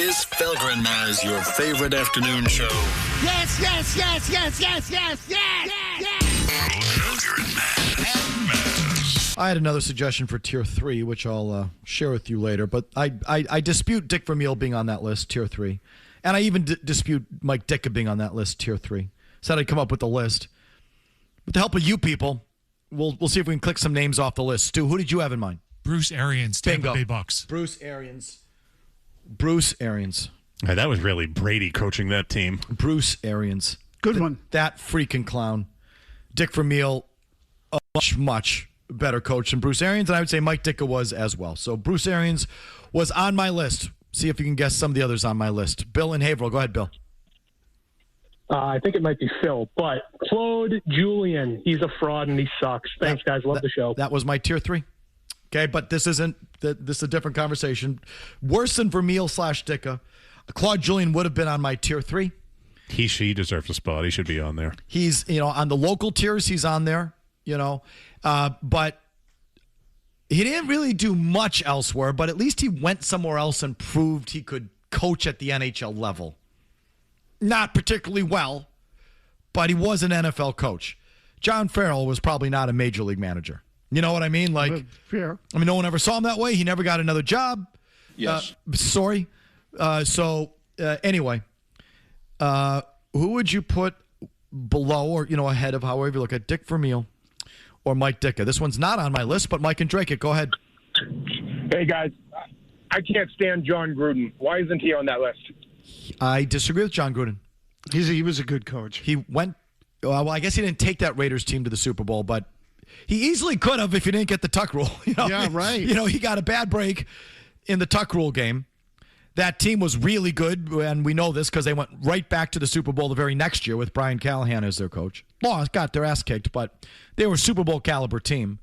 Is Felger and Mazz your favorite afternoon show? Yes, yes, yes, yes, yes, yes, yes, yes. Felger and Mazz. I had another suggestion for Tier 3, which I'll share with you later. But I dispute Dick Vermeil being on that list, Tier 3. And I even dispute Mike Ditka being on that list, Tier 3. Said I'd come up with a list. With the help of you people, we'll see if we can click some names off the list. Stu, who did you have in mind? Bruce Arians, Tampa Bay Bucks. Bruce Arians. Hey, that was really Brady coaching that team. Bruce Arians. Good one. That freaking clown. Dick Vermeil, a much, much better coach than Bruce Arians, and I would say Mike Ditka was as well. So Bruce Arians was on my list. See if you can guess some of the others on my list. Bill in Haverhill. Go ahead, Bill. I think it might be Phil, but Claude Julien, he's a fraud and he sucks. Thanks, guys. Love the show. That was my Tier 3. Okay, but this is a different conversation. Worse than Vermeil / Ditka. Claude Julien would have been on my Tier 3. He deserves a spot. He should be on there. He's, on the local tiers, he's on there, but he didn't really do much elsewhere, but at least he went somewhere else and proved he could coach at the NHL level. Not particularly well, but he was an NFL coach. John Farrell was probably not a major league manager. You know what I mean? Fair. No one ever saw him that way. He never got another job. Yes. Anyway, who would you put below or, ahead of, however you look at Dick Vermeil or Mike Ditka? This one's not on my list, but Mike and Drake it. Go ahead. Hey, guys. I can't stand John Gruden. Why isn't he on that list? I disagree with John Gruden. He was a good coach. He went, well, I guess he didn't take that Raiders team to the Super Bowl, but he easily could have if he didn't get the tuck rule. Yeah, right. He got a bad break in the tuck rule game. That team was really good, and we know this because they went right back to the Super Bowl the very next year with Brian Callahan as their coach. Lost, got their ass kicked, but they were a Super Bowl caliber team.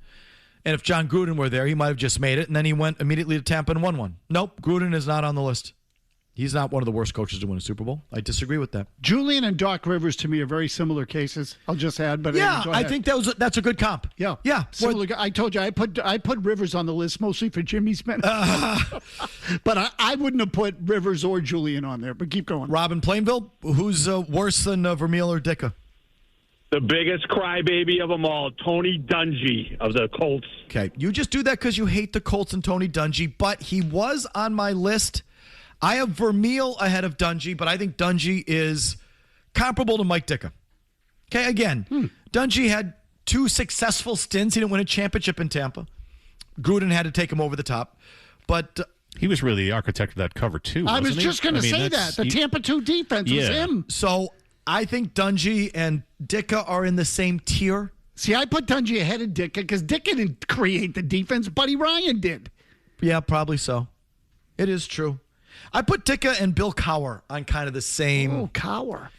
And if John Gruden were there, he might have just made it, and then he went immediately to Tampa and won one. Nope, Gruden is not on the list. He's not one of the worst coaches to win a Super Bowl. I disagree with that. Julien and Doc Rivers, to me, are very similar cases. I'll just add. But yeah, I think that's a good comp. Yeah. Similar, I told you, I put Rivers on the list mostly for Jimmy's men. But I wouldn't have put Rivers or Julien on there. But keep going. Robin Plainville, who's worse than Vermeil or Ditka? The biggest crybaby of them all, Tony Dungy of the Colts. Okay, you just do that because you hate the Colts and Tony Dungy, but he was on my list. I have Vermeil ahead of Dungy, but I think Dungy is comparable to Mike Ditka. Okay, again, Dungy had 2 successful stints. He didn't win a championship in Tampa. Gruden had to take him over the top. But he was really the architect of that cover, too. I was just going to say that. The Tampa 2 defense was him. So I think Dungy and Ditka are in the same tier. See, I put Dungy ahead of Ditka because Ditka didn't create the defense. Buddy Ryan did. Yeah, probably so. It is true. I put Ditka and Bill Cowher on kind of the same. Oh, Cowher.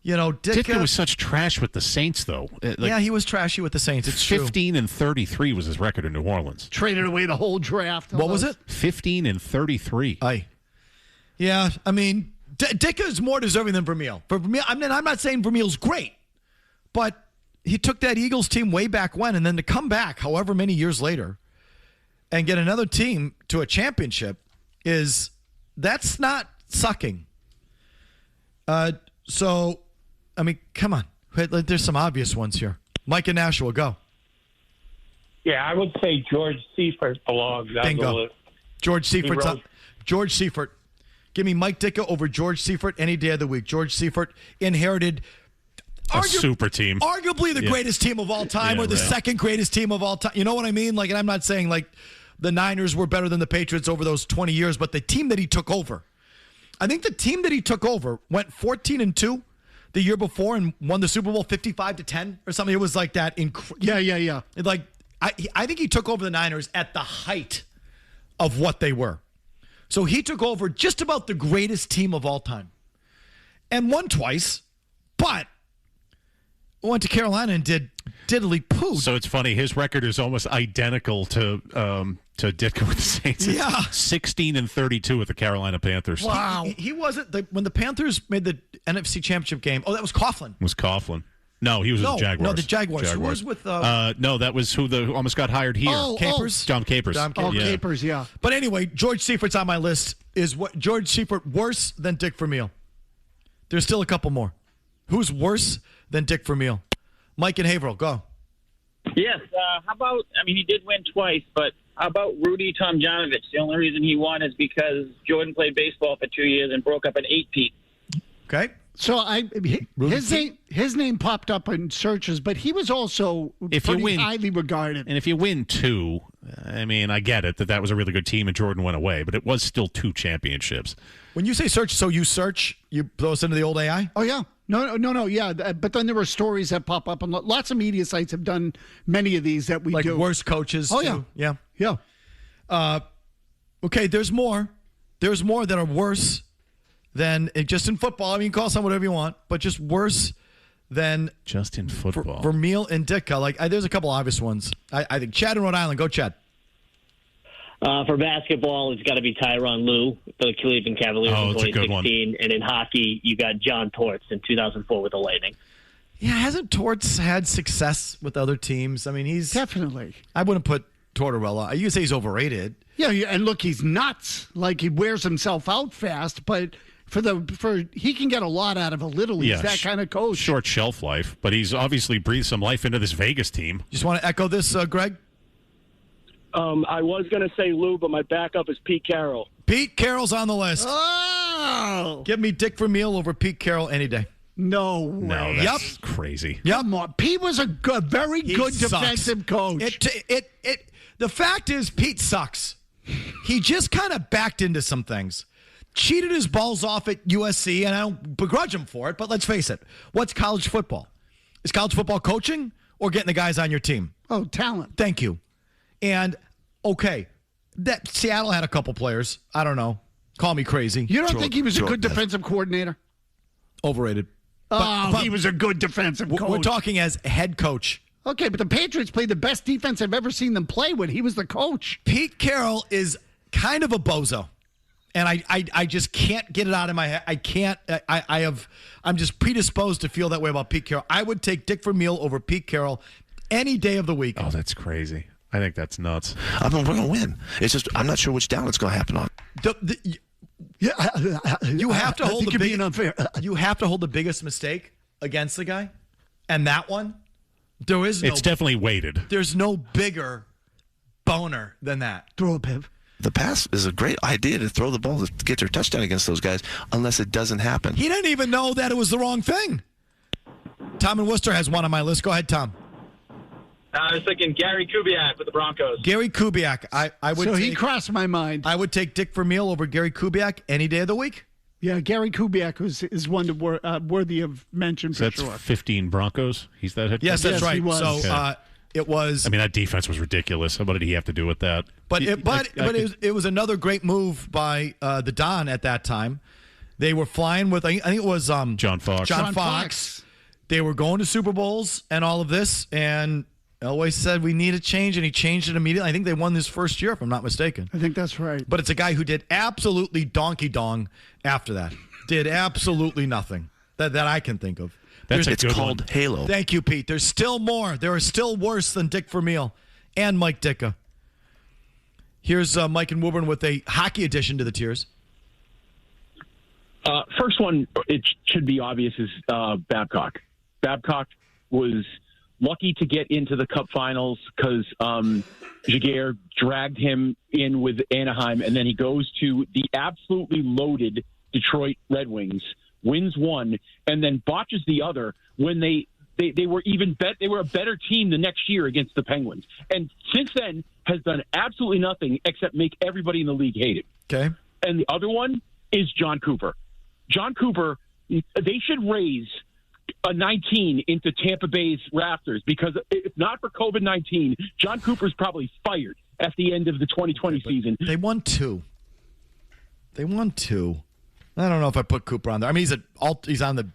Ditka was such trash with the Saints, though. Yeah, he was trashy with the Saints. It's 15-33 was his record in New Orleans. Traded away the whole draft. What was it? 15-33. Yeah, Ditka is more deserving than Vermeil. For Vermeil, I'm not saying Vermeil's great, but he took that Eagles team way back when, and then to come back however many years later and get another team to a championship that's not sucking. Come on. There's some obvious ones here. Mike and Nashua, go. Yeah, I would say George Seifert belongs on the Bingo. list. George Seifert. Give me Mike Ditka over George Seifert any day of the week. George Seifert inherited a super team. Arguably the greatest team of all time or the second greatest team of all time. You know what I mean? And I'm not saying the Niners were better than the Patriots over those 20 years, but the team that he took over. I think the team that he took over went 14-2 the year before and won the Super Bowl 55-10 or something. It was like that. Yeah. I think he took over the Niners at the height of what they were. So he took over just about the greatest team of all time. And won twice, but went to Carolina and did diddly poo. So it's funny. His record is almost identical to Ditka with the Saints. Yeah. 16-32 with the Carolina Panthers. Wow. He wasn't when the Panthers made the NFC Championship game. Oh, that was Coughlin. It was Coughlin. No, he was with the Jaguars. No, the Jaguars. Who was with? No, that was who almost got hired here. Capers? John Capers. Capers, yeah. But anyway, George Seifert's on my list. Is what George Seifert worse than Dick Vermeil? There's still a couple more. Who's worse than Dick Vermeil? Mike and Haverhill, go. Yes. How about, he did win twice, but how about Rudy Tomjanovich? The only reason he won is because Jordan played baseball for 2 years and broke up an 8-peat. Okay. So his name popped up in searches, but he was also highly regarded. And if you win 2, I get it that was a really good team and Jordan went away, but it was still 2 championships. When you say search, so you throw us into the old AI? Oh, yeah. No, yeah. But then there were stories that pop up, and lots of media sites have done many of these that we do. Like worst coaches. Oh, too. Yeah. Okay, there's more. There's more that are worse than, just in football. You can call someone whatever you want, but just worse than just in football. Vermeil and Ditka. There's a couple obvious ones. I think Chad in Rhode Island. Go, Chad. For basketball, it's got to be Tyronn Lue for the Cleveland Cavaliers in 2016. And in hockey, you got John Torts in 2004 with the Lightning. Yeah, hasn't Torts had success with other teams? He's... Definitely. I wouldn't put Tortorella. You say he's overrated. Yeah, and look, he's nuts. He wears himself out fast, but he can get a lot out of a little. He's that kind of coach. Short shelf life, but he's obviously breathed some life into this Vegas team. Just want to echo this, Greg? I was going to say Lou, but my backup is Pete Carroll. Pete Carroll's on the list. Oh! Give me Dick Vermeil over Pete Carroll any day. No way. No, that's crazy. Come on. Pete was a very good defensive coach. The fact is, Pete sucks. He just kind of backed into some things. Cheated his balls off at USC, and I don't begrudge him for it, but let's face it. What's college football? Is college football coaching or getting the guys on your team? Oh, talent. Thank you. And, okay, that Seattle had a couple players. I don't know. Call me crazy. You don't think he was a good defensive coordinator? Overrated. But he was a good defensive coach. We're talking as head coach. Okay, but the Patriots played the best defense I've ever seen them play when he was the coach. Pete Carroll is kind of a bozo. And I just can't get it out of my head. I can't. I'm just predisposed to feel that way about Pete Carroll. I would take Dick Vermeil over Pete Carroll any day of the week. Oh, that's crazy. I think that's nuts. We're going to win. It's just I'm not sure which down it's going to happen on. You have to hold you have to hold the biggest mistake against the guy, and that one, it's definitely weighted. There's no bigger boner than that. Throw a piv. The pass is a great idea to throw the ball to get your touchdown against those guys, unless it doesn't happen. He didn't even know that it was the wrong thing. Tom in Worcester has one on my list. Go ahead, Tom. I was thinking Gary Kubiak with the Broncos. Gary Kubiak. I would. So he crossed my mind. I would take Dick Vermeil over Gary Kubiak any day of the week. Yeah, Gary Kubiak is one worthy of mention for sure. That's 15 Broncos. He's that head coach? Yes, that's right. He was. So okay. It was. That defense was ridiculous. What did he have to do with that? But it was another great move by the Don at that time. They were flying with I think it was John Fox. John Fox. They were going to Super Bowls and all of this, and Elway said we need a change, and he changed it immediately. I think they won this first year, if I'm not mistaken. I think that's right. But it's a guy who did absolutely donkey dong after that. Did absolutely nothing that I can think of. It's called Halo. Thank you, Pete. There's still more. There are still worse than Dick Vermeil and Mike Ditka. Here's Mike and Woburn with a hockey addition to the tiers. First one, it should be obvious, is Babcock. Babcock was lucky to get into the Cup Finals because Jaguar dragged him in with Anaheim, and then he goes to the absolutely loaded Detroit Red Wings, wins one, and then botches the other when they were they were a better team the next year against the Penguins. And since then has done absolutely nothing except make everybody in the league hate it. Okay. And the other one is John Cooper. John Cooper, they should raise a 19 into Tampa Bay's rafters, because if not for COVID-19, John Cooper's probably fired at the end of the 2020 season. They won two. I don't know if I put Cooper on there. He's on the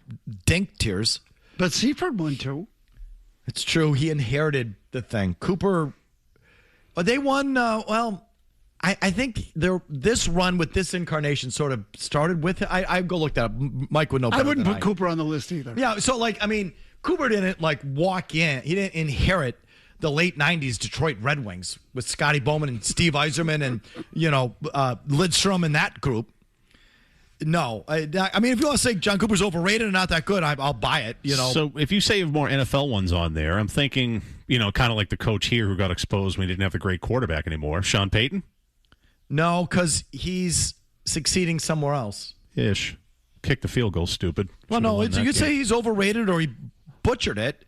dink tiers. But Seifert won too. It's true. He inherited the thing. Cooper, they won, I think this run with this incarnation sort of started with it. I go look that up. Mike would know better I wouldn't than put Cooper on the list either. Yeah, so Cooper didn't walk in. He didn't inherit the late 90s Detroit Red Wings with Scotty Bowman and Steve Yzerman and, Lidstrom and that group. No. I mean, if you want to say John Cooper's overrated and not that good, I'll buy it, So if you say more NFL ones on there, I'm thinking, kind of like the coach here who got exposed when he didn't have the great quarterback anymore, Sean Payton? No, because he's succeeding somewhere else. Ish. Kick the field goal, stupid. Well, no, you could say he's overrated or he butchered it,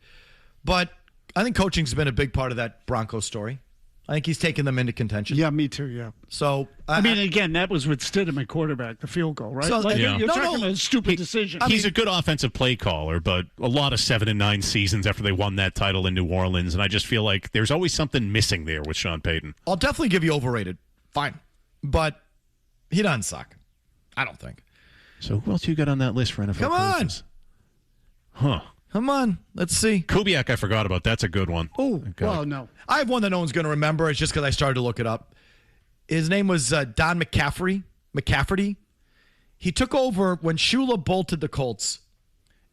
but I think coaching's been a big part of that Broncos story. I think he's taken them into contention. Yeah, me too, yeah. So again, that was with Stidham at quarterback, the field goal, right? So, You're talking a stupid decision. He's a good offensive play caller, but a lot of 7-9 seasons after they won that title in New Orleans, and I just feel like there's always something missing there with Sean Payton. I'll definitely give you overrated. Fine. But he doesn't suck. I don't think. So who else you got on that list for NFL Come on. coaches? Huh. Come on. Let's see. Kubiak I forgot about. That's a good one. Oh, well, no. I have one that no one's going to remember. It's just because I started to look it up. His name was Don McCafferty. He took over when Shula bolted the Colts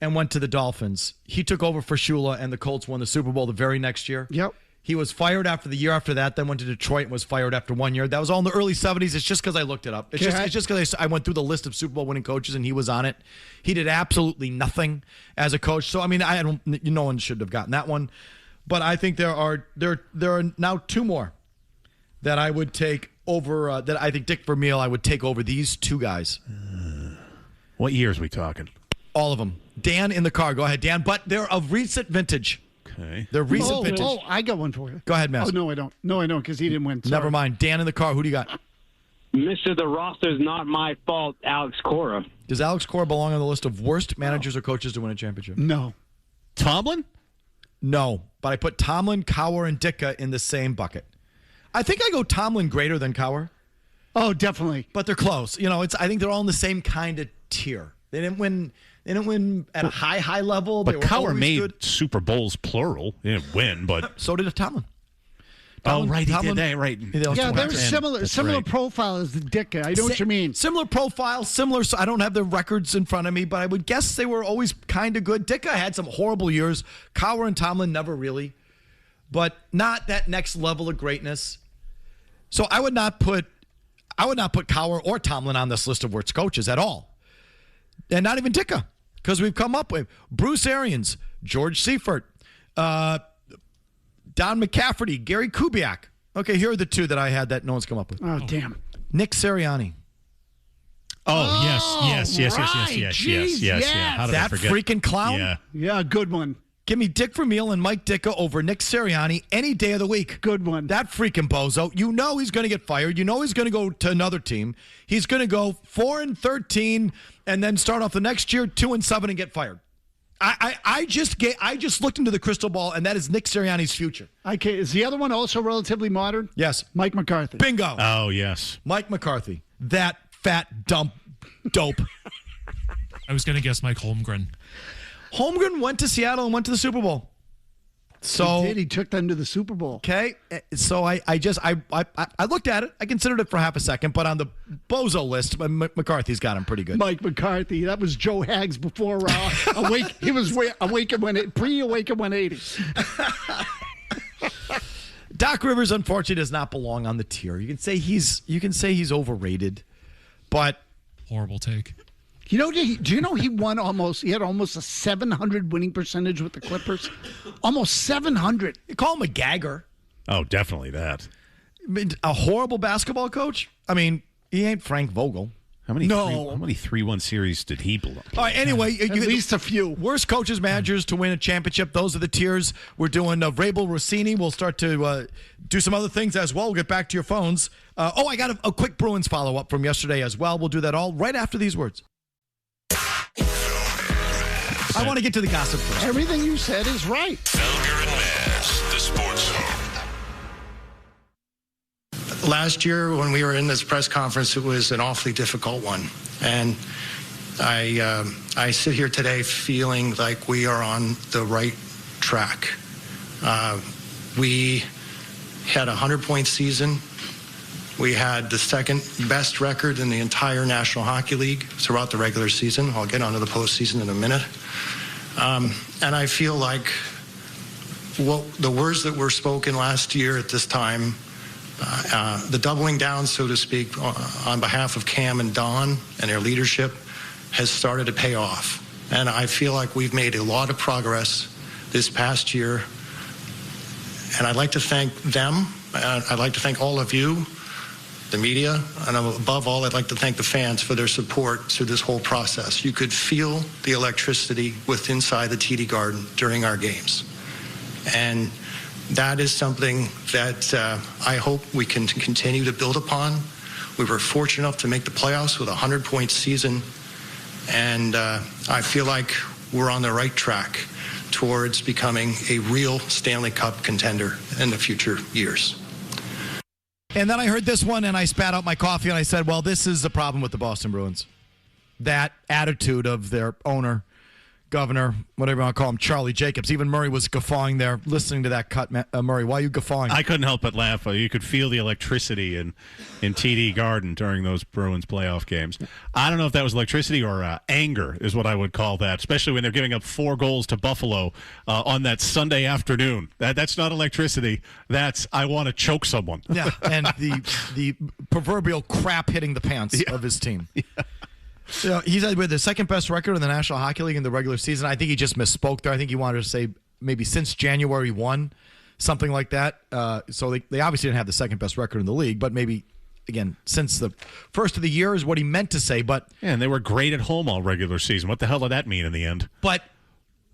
and went to the Dolphins. He took over for Shula, and the Colts won the Super Bowl the very next year. Yep. He was fired after the year after that, then went to Detroit and was fired after 1 year. That was all in the early 70s. It's just because I looked it up. It's just because I went through the list of Super Bowl winning coaches and he was on it. He did absolutely nothing as a coach. So, I mean, no one should have gotten that one. But I think there are now two more that I would take over, that I think Dick Vermeil, I would take over these two guys. What years are we talking? All of them. Dan in the car. Go ahead, Dan. But they're of recent vintage. Okay. They're recent vintage. Oh, I got one for you. Go ahead, Mazz. Oh, no, I don't. No, I don't, because he didn't win. Sorry. Never mind. Dan in the car. Who do you got? Mr. The roster's not my fault, Alex Cora. Does Alex Cora belong on the list of worst managers or coaches to win a championship? No. Tomlin? No, but I put Tomlin, Cowher, and Ditka in the same bucket. I think I go Tomlin greater than Cowher. Oh, definitely. But they're close. I think they're all in the same kind of tier. They didn't win at a high level. But Cowher made good Super Bowls plural. He didn't win, but so did Tomlin. Right, he did that, right. Yeah, they're similar profile as the Ditka. I know what you mean. Similar profile, similar. So I don't have the records in front of me, but I would guess they were always kind of good. Ditka had some horrible years. Cowher and Tomlin never really, but not that next level of greatness. So I would not put Cowher or Tomlin on this list of worst coaches at all, and not even Ditka, because we've come up with Bruce Arians, George Seifert, Don McCafferty, Gary Kubiak. Okay, here are the two that I had that no one's come up with. Oh, damn. Nick Sirianni. Oh, yes. How did I forget? That freaking clown? Yeah, good one. Give me Dick Vermeil and Mike Ditka over Nick Sirianni any day of the week. Good one. That freaking bozo. You know he's going to get fired. You know he's going to go to another team. He's going to go 4-13 and then start off the next year 2-7 and get fired. I just looked into the crystal ball, and that is Nick Sirianni's future. Okay, is the other one also relatively modern? Yes. Mike McCarthy. Bingo. Oh, yes. Mike McCarthy. That fat, dump, dope. I was going to guess Mike Holmgren. Holmgren went to Seattle and went to the Super Bowl. So he did. He took them to the Super Bowl. Okay, so I looked at it. I considered it for half a second, but on the bozo list, McCarthy's got him pretty good. Mike McCarthy. That was Joe Hags before awake. He was awakened when pre-awakened 180. Doc Rivers, unfortunately, does not belong on the tier. You can say he's overrated, but horrible take. Do you know he had almost a 700 winning percentage with the Clippers? Almost 700. You call him a gagger. Oh, definitely that. A horrible basketball coach? I mean, he ain't Frank Vogel. How many 3-1 series did he belong? All right, anyway. At least a few. Worst coaches, managers to win a championship. Those are the tiers. We're doing Vrabel, Rossini. We'll start to do some other things as well. We'll get back to your phones. I got a quick Bruins follow-up from yesterday as well. We'll do that all right after these words. I want to get to the gossip first. Everything you said is right. Felger and Mazz, the Sports Zone. Last year, when we were in this press conference, it was an awfully difficult one. And I sit here today feeling like we are on the right track. We had a 100-point season. We had the second best record in the entire National Hockey League throughout the regular season. I'll get onto the postseason in a minute. And I feel like the words that were spoken last year at this time, the doubling down, so to speak, on behalf of Cam and Don and their leadership has started to pay off. And I feel like we've made a lot of progress this past year. And I'd like to thank them. I'd like to thank all of you, the media, and above all, I'd like to thank the fans for their support through this whole process. You could feel the electricity inside the TD Garden during our games. And that is something that I hope we can continue to build upon. We were fortunate enough to make the playoffs with a 100-point season, and I feel like we're on the right track towards becoming a real Stanley Cup contender in the future years. And then I heard this one, and I spat out my coffee, and I said, well, this is the problem with the Boston Bruins. That attitude of their owner, governor, whatever you want to call him, Charlie Jacobs. Even Murray was guffawing there, listening to that cut. Murray, why are you guffawing? I couldn't help but laugh. You could feel the electricity in TD Garden during those Bruins playoff games. I don't know if that was electricity or anger is what I would call that, especially when they're giving up 4 goals to Buffalo on that Sunday afternoon. That's not electricity. That's I want to choke someone. Yeah, and the proverbial crap hitting the pants of his team. Yeah. So he's with the second best record in the National Hockey League in the regular season. I think he just misspoke there. I think he wanted to say maybe since January 1, something like that. So they obviously didn't have the second best record in the league, but maybe, again, since the first of the year is what he meant to say. But yeah, and they were great at home all regular season. What the hell did that mean in the end? But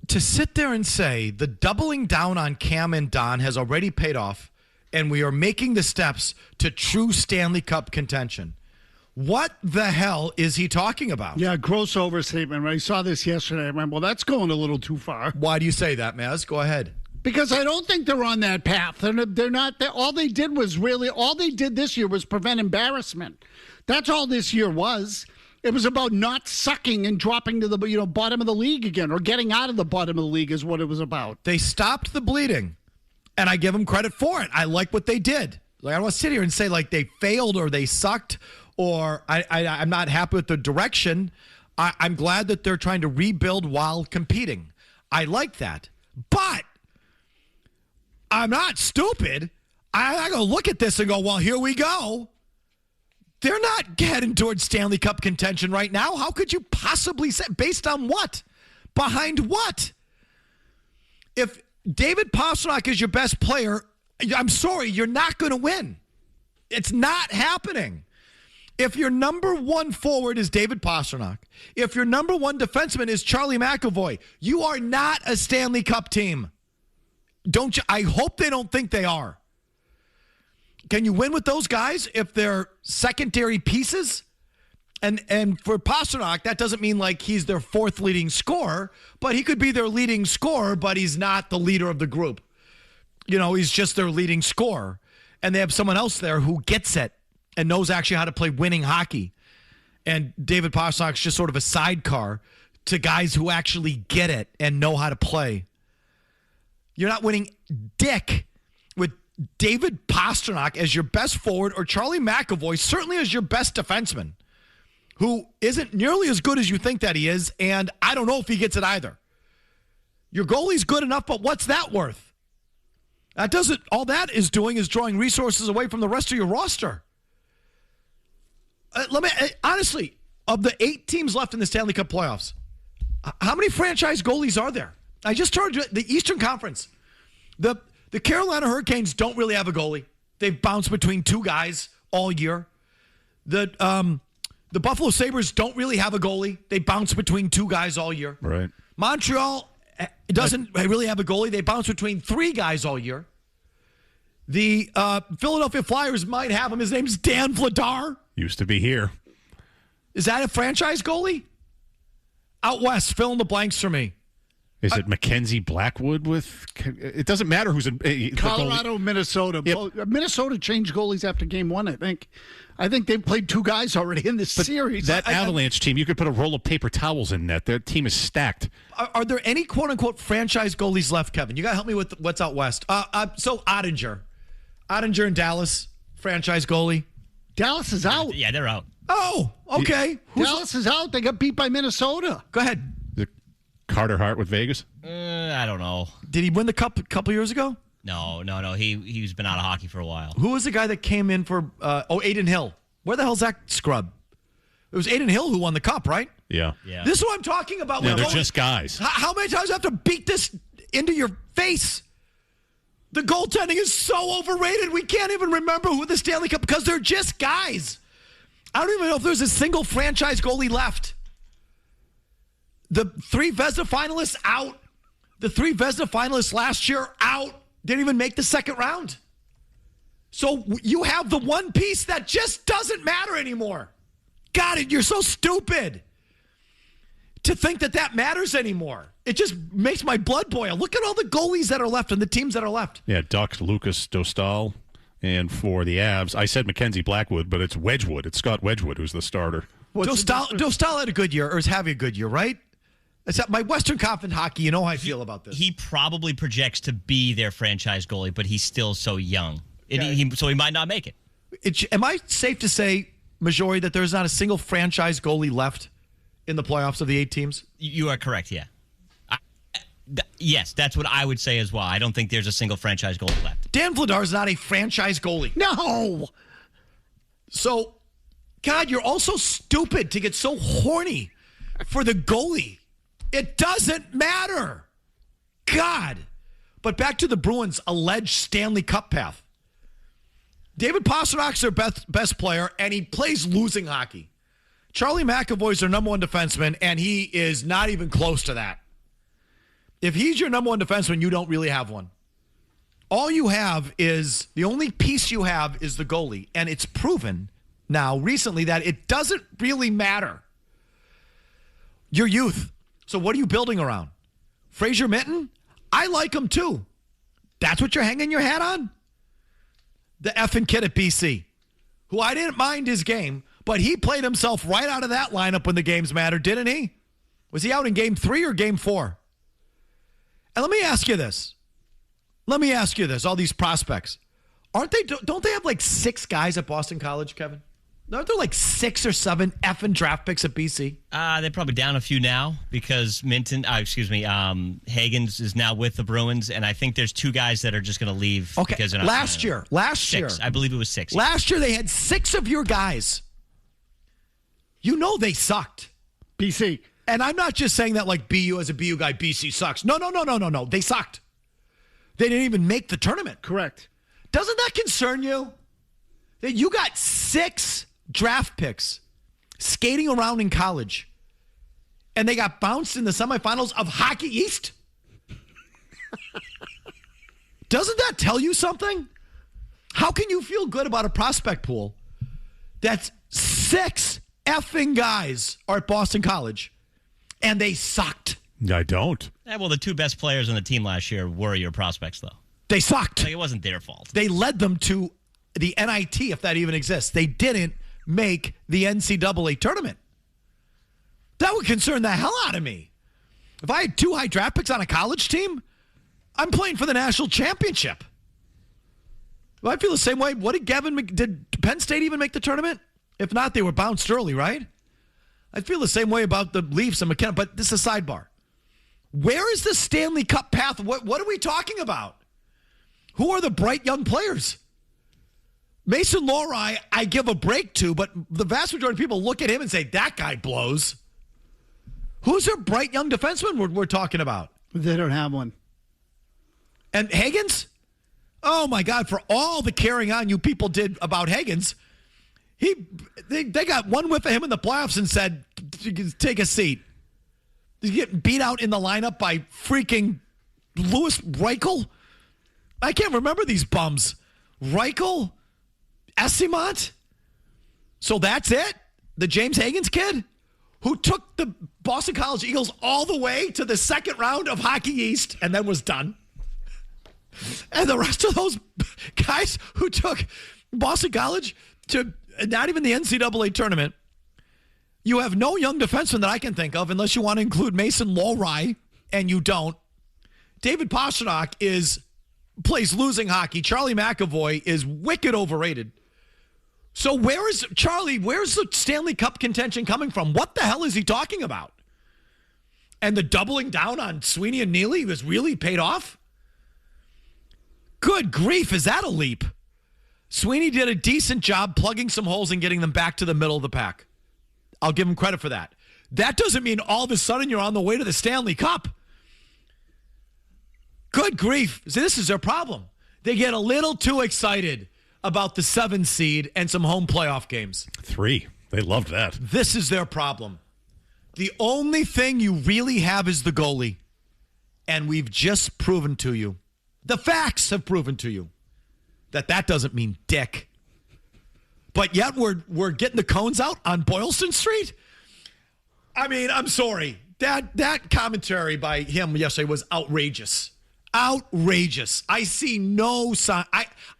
to sit there and say the doubling down on Cam and Don has already paid off, and we are making the steps to true Stanley Cup contention. What the hell is he talking about? Yeah, gross overstatement. When I saw this yesterday, I went, well, that's going a little too far. Why do you say that, Mazz? Go ahead. Because I don't think they're on that path. They're not. All they did this year was prevent embarrassment. That's all this year was. It was about not sucking and dropping to the bottom of the league again, or getting out of the bottom of the league is what it was about. They stopped the bleeding, and I give them credit for it. I like what they did. Like, I don't want to sit here and say like they failed or they sucked, or I'm not happy with the direction. I'm glad that they're trying to rebuild while competing. I like that. But I'm not stupid. I go look at this and go, well, here we go. They're not heading towards Stanley Cup contention right now. How could you possibly say, based on what? Behind what? If David Pastrnak is your best player, I'm sorry, you're not going to win. It's not happening. If your number one forward is David Pastrnak, if your number one defenseman is Charlie McAvoy, you are not a Stanley Cup team. Don't you? I hope they don't think they are. Can you win with those guys if they're secondary pieces? And for Pastrnak, that doesn't mean like he's their fourth leading scorer, but he could be their leading scorer, but he's not the leader of the group. He's just their leading scorer. And they have someone else there who gets it and knows actually how to play winning hockey. And David Pastrnak's just sort of a sidecar to guys who actually get it and know how to play. You're not winning dick with David Pastrnak as your best forward or Charlie McAvoy certainly as your best defenseman, who isn't nearly as good as you think that he is, and I don't know if he gets it either. Your goalie's good enough, but what's that worth? All that is doing is drawing resources away from the rest of your roster. Honestly, of the 8 teams left in the Stanley Cup playoffs, how many franchise goalies are there? I just told you the Eastern Conference. The Carolina Hurricanes don't really have a goalie. They've bounced between 2 guys all year. The Buffalo Sabres don't really have a goalie. They bounce between 2 guys all year. Right. Montreal doesn't really have a goalie. They bounce between 3 guys all year. The Philadelphia Flyers might have him. His name's Dan Vladar. Used to be here. Is that a franchise goalie? Out west, fill in the blanks for me. Is it Mackenzie Blackwood with... It doesn't matter who's in... Colorado, Minnesota. Yep. Minnesota changed goalies after game 1, I think. I think they've played 2 guys already in this series. That Avalanche team, you could put a roll of paper towels in net. Their team is stacked. Are there any quote-unquote franchise goalies left, Kevin? You got to help me with what's out west. So Ottinger. Ottinger in Dallas, franchise goalie. Dallas is out. Yeah, they're out. Oh, okay. Dallas is out. They got beat by Minnesota. Go ahead. heart with Vegas? I don't know. Did he win the cup a couple years ago? No. He's been out of hockey for a while. Who was the guy that came in for? Aiden Hill. Where the hell's that scrub? It was Aiden Hill who won the cup, right? Yeah. This is what I'm talking about. Yeah, they're just guys. How many times do I have to beat this into your face? The goaltending is so overrated. We can't even remember who the Stanley Cup, because they're just guys. I don't even know if there's a single franchise goalie left. The 3 Vezina finalists out. The 3 Vezina finalists last year out. Didn't even make the second round. So you have the one piece that just doesn't matter anymore. God, you're so stupid to think that matters anymore. It just makes my blood boil. Look at all the goalies that are left and the teams that are left. Yeah, Ducks, Lucas Dostal. And for the Avs, I said Mackenzie Blackwood, but it's Wedgwood. It's Scott Wedgwood who's the starter. Dostal had a good year, or is having a good year, right? Except my Western Conference hockey, you know how I feel about this. He probably projects to be their franchise goalie, but he's still so young. So he might not make it. Am I safe to say, Majori, that there's not a single franchise goalie left in the playoffs of the 8 teams? You are correct, yeah. Yes, that's what I would say as well. I don't think there's a single franchise goalie left. Dan Vladar's not a franchise goalie. No! So, God, you're also stupid to get so horny for the goalie. It doesn't matter. God. But back to the Bruins' alleged Stanley Cup path. David Pasternak's their best player, and he plays losing hockey. Charlie McAvoy's their number 1 defenseman, and he is not even close to that. If he's your number 1 defenseman, you don't really have one. All you have is, the only piece you have is the goalie, and it's proven now recently that it doesn't really matter. Your youth. So what are you building around? Fraser Minton? I like him too. That's what you're hanging your hat on? The effing kid at BC, who I didn't mind his game, but he played himself right out of that lineup when the games mattered, didn't he? Was he out in game 3 or game 4? And let me ask you this. All these prospects. Don't they have like 6 guys at Boston College, Kevin? Aren't there like 6 or 7 effing draft picks at BC? They're probably down a few now because Hagens is now with the Bruins, and I think there's 2 guys that are just going to leave. Okay, because they're not last year. I believe it was 6. Last year they had 6 of your guys. You know they sucked. BC. And I'm not just saying that like BU as a BU guy, BC sucks. No. They sucked. They didn't even make the tournament. Correct. Doesn't that concern you? That you got 6 draft picks skating around in college, and they got bounced in the semifinals of Hockey East? Doesn't that tell you something? How can you feel good about a prospect pool that's 6 effing guys are at Boston College, and they sucked? I don't. Yeah, well, the 2 best players on the team last year were your prospects, though. They sucked. Like, it wasn't their fault. They led them to the NIT, if that even exists. They didn't make the NCAA tournament. That would concern the hell out of me. If I had 2 high draft picks on a college team, I'm playing for the national championship. Well, I feel the same way. What did Penn State even make the tournament? If not, they were bounced early, right? I feel the same way about the Leafs and McKenna, but this is a sidebar. Where is the Stanley Cup path? What are we talking about? Who are the bright young players? Mason Lohrei, I give a break to, but the vast majority of people look at him and say, that guy blows. Who's their bright young defenseman we're talking about? They don't have one. And Hagens? Oh, my God, for all the carrying on you people did about Hagens, they got one whiff of him in the playoffs and said, take a seat. He's getting beat out in the lineup by freaking Louis Reichel. I can't remember these bums. Reichel? Esimont? So that's it? The James Hagens kid? Who took the Boston College Eagles all the way to the second round of Hockey East and then was done? And the rest of those guys who took Boston College to not even the NCAA tournament, you have no young defenseman that I can think of unless you want to include Mason Lohrei, and you don't. David Pastrnak plays losing hockey. Charlie McAvoy is wicked overrated. So where's the Stanley Cup contention coming from? What the hell is he talking about? And the doubling down on Sweeney and Neely was really paid off? Good grief, is that a leap? Sweeney did a decent job plugging some holes and getting them back to the middle of the pack. I'll give him credit for that. That doesn't mean all of a sudden you're on the way to the Stanley Cup. Good grief. See, this is their problem. They get a little too excited about the 7 seed and some home playoff games. 3. They loved that. This is their problem. The only thing you really have is the goalie. And we've just proven to you, the facts have proven to you, that doesn't mean dick. But yet we're getting the cones out on Boylston Street? I mean, I'm sorry. That commentary by him yesterday was outrageous. Outrageous. I see no sign.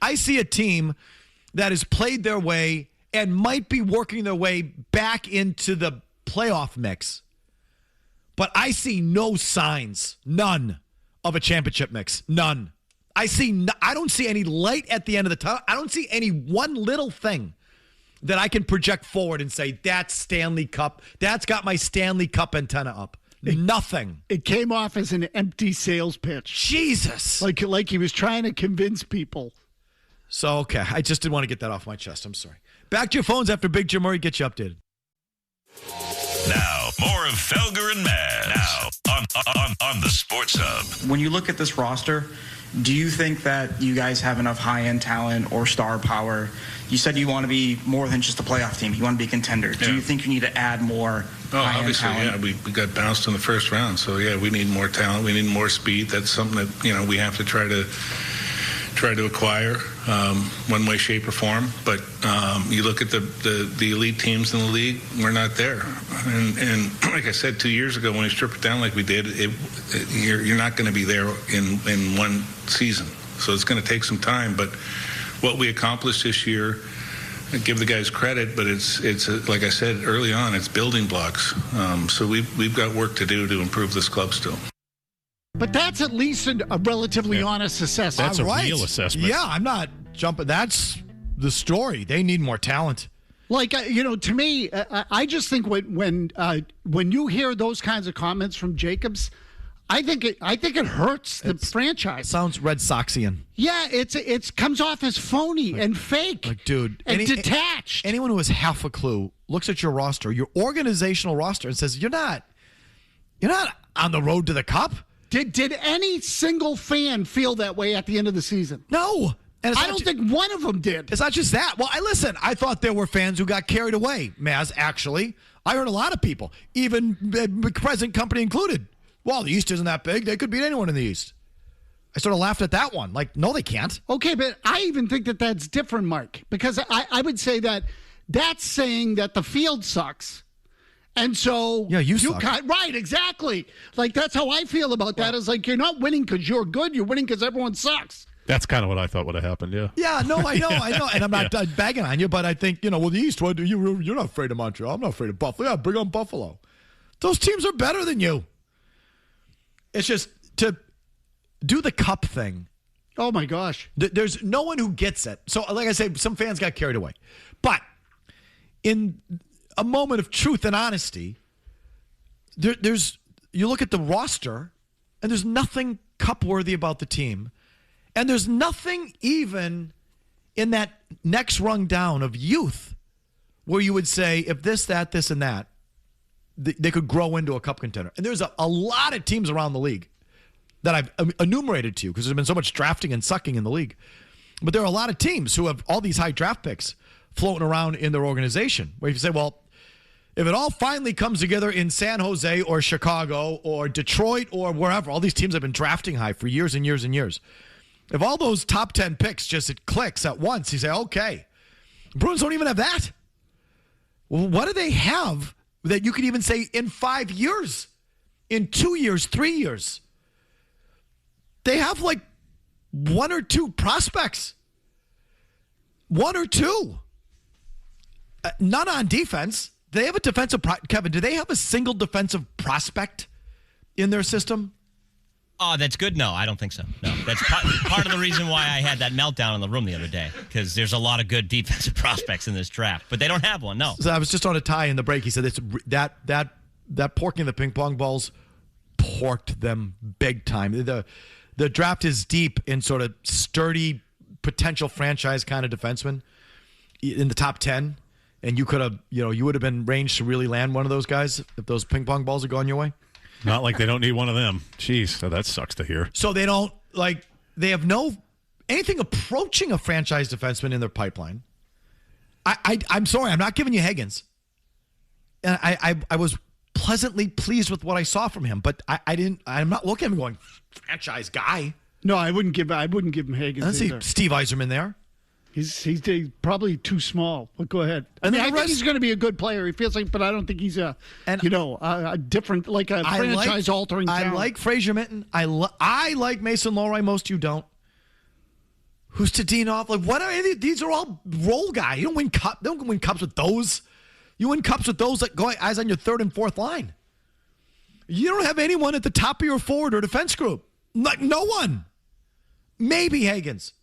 I see a team that has played their way and might be working their way back into the playoff mix. But I see no signs, none, of a championship mix. None. I don't see any light at the end of the tunnel. I don't see any one little thing that I can project forward and say, that's Stanley Cup. That's got my Stanley Cup antenna up. Nothing. It came off as an empty sales pitch. Jesus. Like he was trying to convince people. So, okay. I just didn't want to get that off my chest. I'm sorry. Back to your phones after Big Jim Murray gets you updated. Now, more of Felger and Mazz. Now, on the Sports Hub. When you look at this roster, do you think that you guys have enough high-end talent or star power? You said you want to be more than just a playoff team. You want to be a contender. Yeah. Do you think you need to add more high-end talent? Yeah. We got bounced in the first round. So, yeah, we need more talent. We need more speed. That's something that, we have to try to acquire one way, shape, or form. But you look at the elite teams in the league, we're not there. And like I said 2 years ago, when we stripped it down like we did, you're not going to be there in one season. So it's going to take some time. But what we accomplished this year, I give the guys credit, but it's like I said early on, it's building blocks. So we've got work to do to improve this club still. But that's at least a relatively honest assessment. That's a real assessment. Yeah, I'm not jumping. That's the story. They need more talent. Like, to me, I just think when you hear those kinds of comments from Jacobs, I think it hurts the franchise. Sounds Red Soxian. Yeah, it comes off as phony and fake. Like, dude, and detached. Anyone who has half a clue looks at your roster, your organizational roster, and says, "You're not on the road to the cup." Did any single fan feel that way at the end of the season? No. And I don't think one of them did. It's not just that. Well, I thought there were fans who got carried away, Mazz, actually. I heard a lot of people, even present company included. Well, the East isn't that big. They could beat anyone in the East. I sort of laughed at that one. Like, no, they can't. Okay, but I even think that that's different, Mark, because I would say that's saying that the field sucks. And so you suck. Right, exactly. Like, that's how I feel about that. Is like, you're not winning because you're good. You're winning because everyone sucks. That's kind of what I thought would have happened, yeah. Yeah, no, I know. And I'm not bagging on you, but I think, the East, you're not afraid of Montreal. I'm not afraid of Buffalo. Yeah, bring on Buffalo. Those teams are better than you. It's just to do the cup thing. Oh, my gosh. There's no one who gets it. So, like I say, some fans got carried away. But in a moment of truth and honesty, you look at the roster, and there's nothing cup-worthy about the team. And there's nothing even in that next rung down of youth where you would say, if this, and that, they could grow into a cup contender. And there's a lot of teams around the league that I've enumerated to you because there's been so much drafting and sucking in the league. But there are a lot of teams who have all these high draft picks floating around in their organization where you say, well, if it all finally comes together in San Jose or Chicago or Detroit or wherever, all these teams have been drafting high for years and years and years. If all those top 10 picks it clicks at once, you say, okay, Bruins don't even have that. Well, what do they have that you could even say in 5 years, in 2 years, 3 years? They have like one or two prospects. One or two. None on defense. Do they have a defensive Kevin, do they have a single defensive prospect in their system? Oh, that's good? No, I don't think so. No, that's part of the reason why I had that meltdown in the room the other day, because there's a lot of good defensive prospects in this draft, but they don't have one, no. So I was just on a tie in the break. He said it's that porking the ping pong balls porked them big time. The draft is deep in sort of sturdy, potential franchise kind of defensemen in the top 10. And you could have, you would have been ranged to really land one of those guys if those ping pong balls had gone your way. Not like they don't need one of them. Jeez, that sucks to hear. So they don't, they have no anything approaching a franchise defenseman in their pipeline. I'm sorry, I'm not giving you Higgins. And I was pleasantly pleased with what I saw from him, but I'm not looking at him going, franchise guy. No, I wouldn't give him Higgins. I see Steve Yzerman there. He's probably too small. But go ahead. I think he's going to be a good player. He feels like, but I don't think he's a different, like a franchise-altering talent. I like Fraser Minton. I like Mason Lohrei. Most you don't. Who's Tadinov? Like, what are these? Are all role guys. You don't win cups with those. You win cups with those that go guys on your third and fourth line. You don't have anyone at the top of your forward or defense group. No one. Maybe Higgins.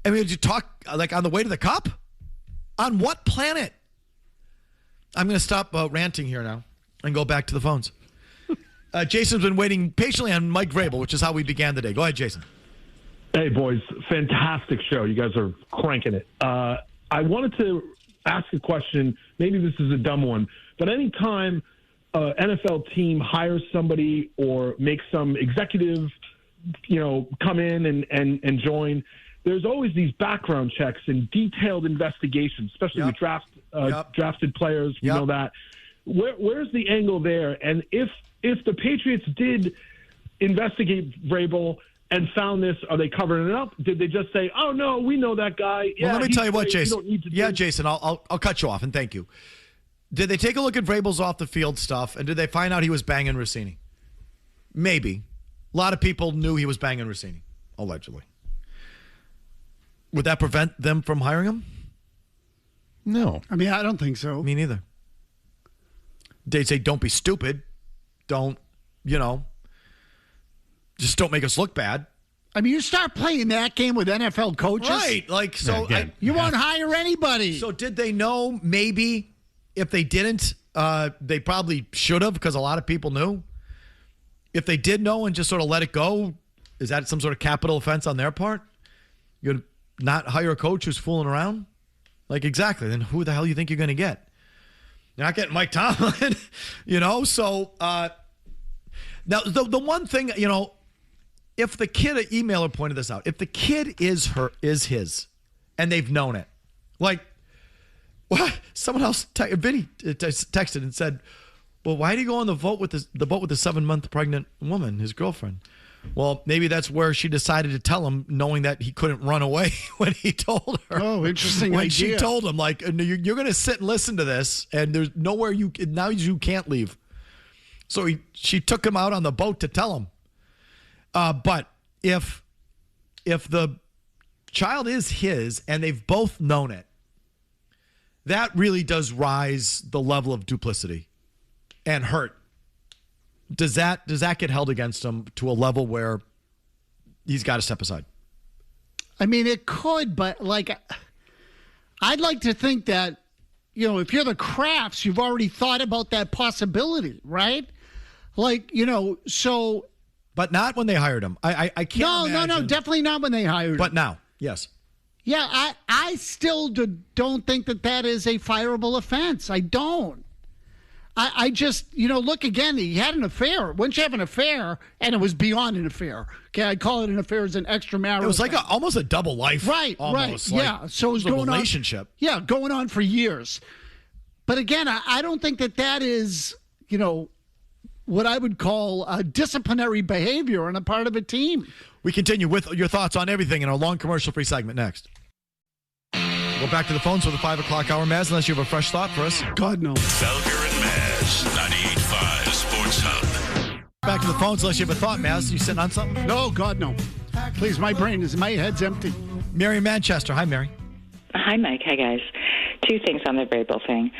I mean, did you talk on the way to the cup? On what planet? I'm going to stop ranting here now and go back to the phones. Jason's been waiting patiently on Mike Vrabel, which is how we began the day. Go ahead, Jason. Hey, boys. Fantastic show. You guys are cranking it. I wanted to ask a question. Maybe this is a dumb one, but anytime an NFL team hires somebody or makes some executive, come in and join, there's always these background checks and detailed investigations, especially with drafted players. We know that. Where's the angle there? And if the Patriots did investigate Vrabel and found this, are they covering it up? Did they just say, "Oh no, we know that guy"? Well, let me tell you what, Jason. Jason, I'll cut you off and thank you. Did they take a look at Vrabel's off the field stuff and did they find out he was banging Rossini? Maybe. A lot of people knew he was banging Rossini, allegedly. Would that prevent them from hiring him? No. I mean, I don't think so. Me neither. They'd say, don't be stupid. Don't, just don't make us look bad. I mean, you start playing that game with NFL coaches. Right. You won't hire anybody. So did they know maybe if they didn't, they probably should have because a lot of people knew? If they did know and just sort of let it go, is that some sort of capital offense on their part? You'd not hire a coach who's fooling around? Exactly. Then who the hell do you think you're going to get? You're not getting Mike Tomlin, So now the one thing, if the kid, an emailer pointed this out, if the kid is his, and they've known it, someone else, Vinny texted and said, well, why did he go on the boat with the 7-month pregnant woman, his girlfriend? Well, maybe that's where she decided to tell him, knowing that he couldn't run away when he told her. Oh, interesting when idea. She told him, you're going to sit and listen to this, and there's nowhere you can't leave. So she took him out on the boat to tell him. But if the child is his and they've both known it, that really does rise the level of duplicity and hurt. Does that get held against him to a level where he's got to step aside? I mean, it could, but I'd like to think that, if you're the Crafts, you've already thought about that possibility, right? So. But not when they hired him. I can't imagine. No, definitely not when they hired him. But now, yes. Yeah, I still don't think that is a fireable offense. I don't. I just, look again, he had an affair. Once you have an affair, and it was beyond an affair. Okay, I call it an affair as an extramarital. It was almost a double life. Right, almost. Yeah, so it was going on. Relationship. Yeah, going on for years. But again, I don't think that is, what I would call disciplinary behavior on a part of a team. We continue with your thoughts on everything in our long commercial-free segment next. We're back to the phones for the 5 o'clock hour, Mazz, unless you have a fresh thought for us. God, no. Felger and Mazz, 98.5 The Sports Hub. Back to the phones unless you have a thought, Mazz. You sitting on something? No, God, no. Please, my head's empty. Mary in Manchester. Hi, Mary. Hi, Mike. Hi, guys. Two things on the Vrabel thing.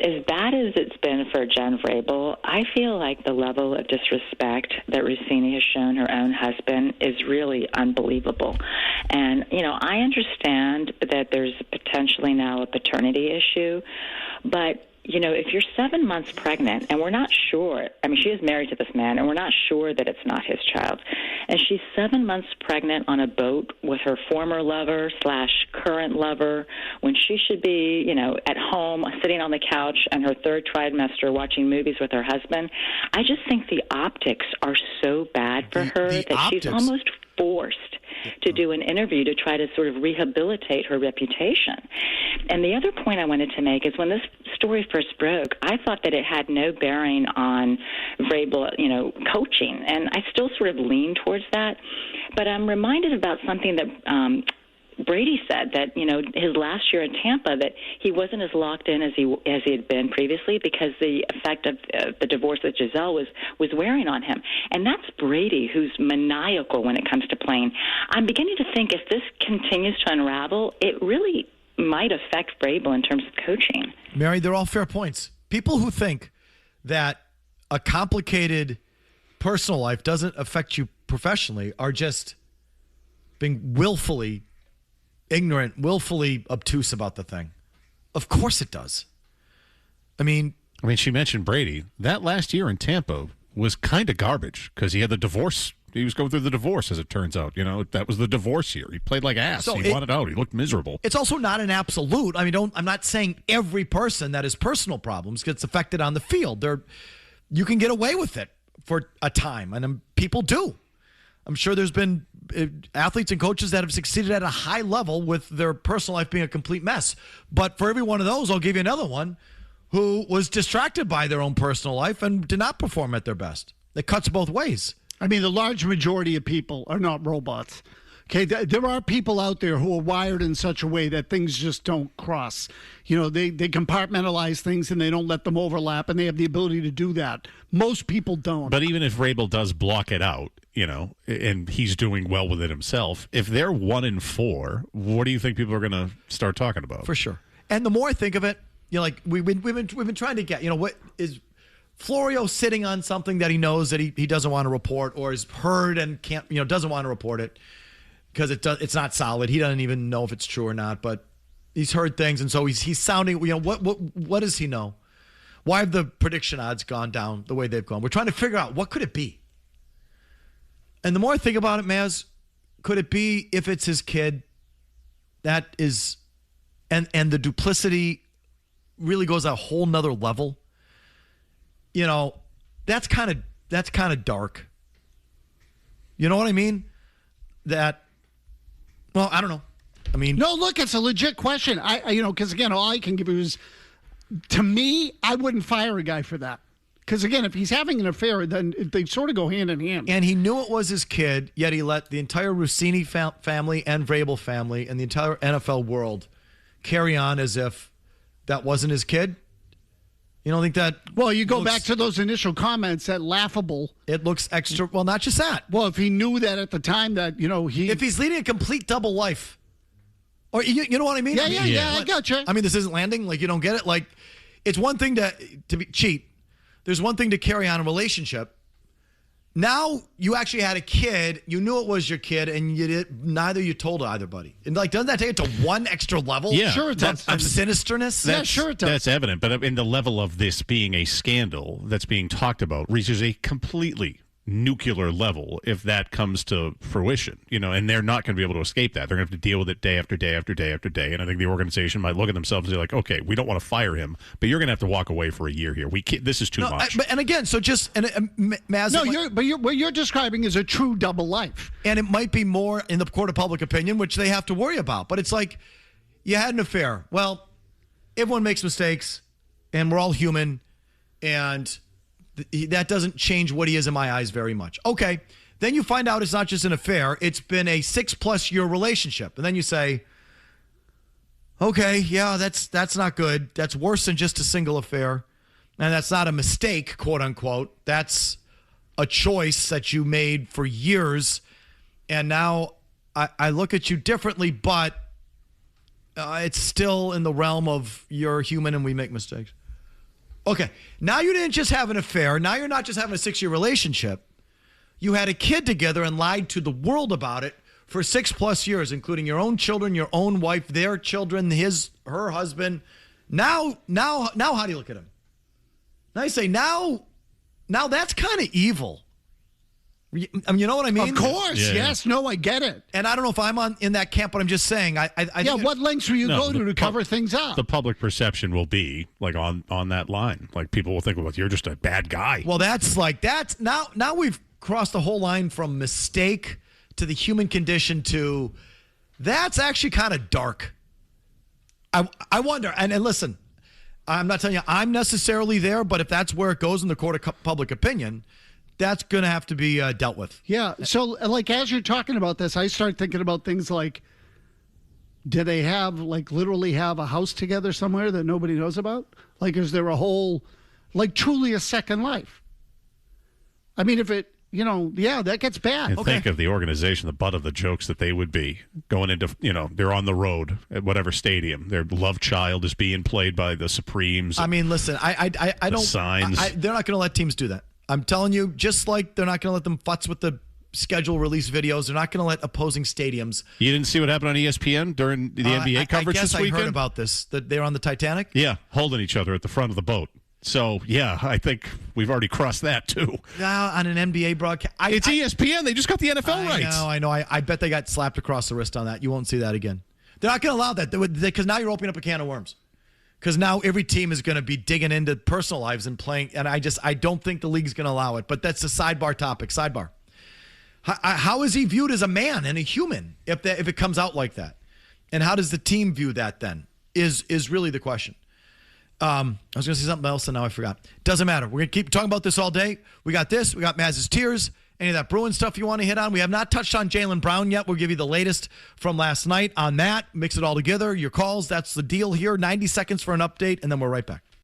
As bad as it's been for Jen Vrabel, I feel like the level of disrespect that Rossini has shown her own husband is really unbelievable. And, I understand that there's potentially now a paternity issue, but if you're 7 months pregnant and we're not sure, I mean, she is married to this man and we're not sure that it's not his child, and she's 7 months pregnant on a boat with her former lover / current lover when she should be, at home sitting on the couch in her third trimester watching movies with her husband, I just think the optics are so bad for her that she's almost forced to do an interview to try to sort of rehabilitate her reputation. And the other point I wanted to make is when this story first broke, I thought that it had no bearing on Vrabel, coaching. And I still sort of lean towards that. But I'm reminded about something that Brady said, that his last year in Tampa, that he wasn't as locked in as he had been previously because the effect of the divorce with Giselle was wearing on him. And that's Brady, who's maniacal when it comes to playing. I'm beginning to think if this continues to unravel, it really might affect Vrabel in terms of coaching. Mary, they're all fair points. People who think that a complicated personal life doesn't affect you professionally are just being willfully ignorant, willfully obtuse about the thing. Of course it does. I mean, she mentioned Brady. That last year in Tampa was kind of garbage because he had the divorce. He was going through the divorce, as it turns out. That was the divorce year. He played like ass. So he wanted out. He looked miserable. It's also not an absolute. I'm not saying every person that has personal problems gets affected on the field. You can get away with it for a time, and people do. I'm sure there's been athletes and coaches that have succeeded at a high level with their personal life being a complete mess. But for every one of those, I'll give you another one who was distracted by their own personal life and did not perform at their best. It cuts both ways. The large majority of people are not robots. Okay, there are people out there who are wired in such a way that things just don't cross. They compartmentalize things and they don't let them overlap, and they have the ability to do that. Most people don't. But even if Vrabel does block it out, and he's doing well with it himself, if they're 1-4, what do you think people are going to start talking about? For sure. And the more I think of it, we've been trying to get, what is Florio sitting on something that he knows that he doesn't want to report, or has heard and can't, doesn't want to report it because it's not solid. He doesn't even know if it's true or not, but he's heard things, and so he's sounding. What does he know? Why have the prediction odds gone down the way they've gone? We're trying to figure out what could it be. And the more I think about it, Mazz, could it be if it's his kid? That is, and the duplicity really goes a whole nother level. That's kind of dark. You know what I mean? I don't know. No, look, it's a legit question. Because again, all I can give you is, to me, I wouldn't fire a guy for that. Because again, if he's having an affair, then they sort of go hand in hand. And he knew it was his kid, yet he let the entire Rossini family and Vrabel family and the entire NFL world carry on as if that wasn't his kid. You don't think that? Well, you go back to those initial comments, that laughable. It looks extra. Well, not just that. Well, if he knew that at the time that, if he's leading a complete double life, or you know what I mean? Yeah, I got you. This isn't landing. You don't get it. It's one thing to cheat. There's one thing to carry on a relationship. Now you actually had a kid. You knew it was your kid, and neither you told either buddy. And doesn't that take it to one extra level? Yeah, sure it does. Of sinisterness. Sure it does. That's evident. But in the level of this being a scandal that's being talked about reaches a completely nuclear level if that comes to fruition, and they're not going to be able to escape that. They're going to have to deal with it day after day after day after day. And I think the organization might look at themselves and say, like, okay, we don't want to fire him, but you're going to have to walk away for a year here. This is too much. Mazz, no, what you're describing is a true double life. And it might be more in the court of public opinion, which they have to worry about. But it's like, you had an affair. Well, everyone makes mistakes, and we're all human, and that doesn't change what he is in my eyes very much. Okay, then you find out it's not just an affair. It's been a 6+ year relationship. And then you say, okay, yeah, that's not good. That's worse than just a single affair. And that's not a mistake, quote unquote. That's a choice that you made for years. And now I look at you differently, but it's still in the realm of you're human and we make mistakes. Okay, now you didn't just have an affair. Now you're not just having a 6-year relationship. You had a kid together and lied to the world about it for 6+ years, including your own children, your own wife, their children, her husband, Now, how do you look at him? Now you say, now that's kind of evil. I mean, you know what I mean? Of course, yes. No, I get it. And I don't know if I'm in that camp, but I'm just saying. What lengths will you go to cover things up? The public perception will be like on that line. Like people will think, well, you're just a bad guy. Well, that's now we've crossed the whole line from mistake to the human condition to that's actually kind of dark. I wonder, and listen, I'm not telling you I'm necessarily there, but if that's where it goes in the court of public opinion, that's going to have to be dealt with. Yeah. So, like, as you're talking about this, I start thinking about things like, do they literally have a house together somewhere that nobody knows about? Like, is there a whole, truly a second life? I mean, if it, that gets bad. And think of the organization, the butt of the jokes that they would be going into, they're on the road at whatever stadium. Their love child is being played by the Supremes. I mean, listen, I don't. Signs. They're not going to let teams do that. I'm telling you, just like they're not going to let them futz with the schedule release videos, they're not going to let opposing stadiums. You didn't see what happened on ESPN during the NBA coverage this weekend? I heard about this, that they were on the Titanic? Yeah, holding each other at the front of the boat. So, yeah, I think we've already crossed that, too. Now, on an NBA broadcast. It's ESPN. They just got the NFL rights. I know. I bet they got slapped across the wrist on that. You won't see that again. They're not going to allow that because now you're opening up a can of worms. Because now every team is going to be digging into personal lives and playing, and I don't think the league's going to allow it. But that's a sidebar topic. Sidebar. How is he viewed as a man and a human if it comes out like that? And how does the team view that then? Is really the question. I was going to say something else, and now I forgot. Doesn't matter. We're going to keep talking about this all day. We got this. We got Mazz's tears. Any of that Bruin stuff you want to hit on? We have not touched on Jaylen Brown yet. We'll give you the latest from last night on that. Mix it all together. Your calls. That's the deal here. 90 seconds for an update, and then we're right back.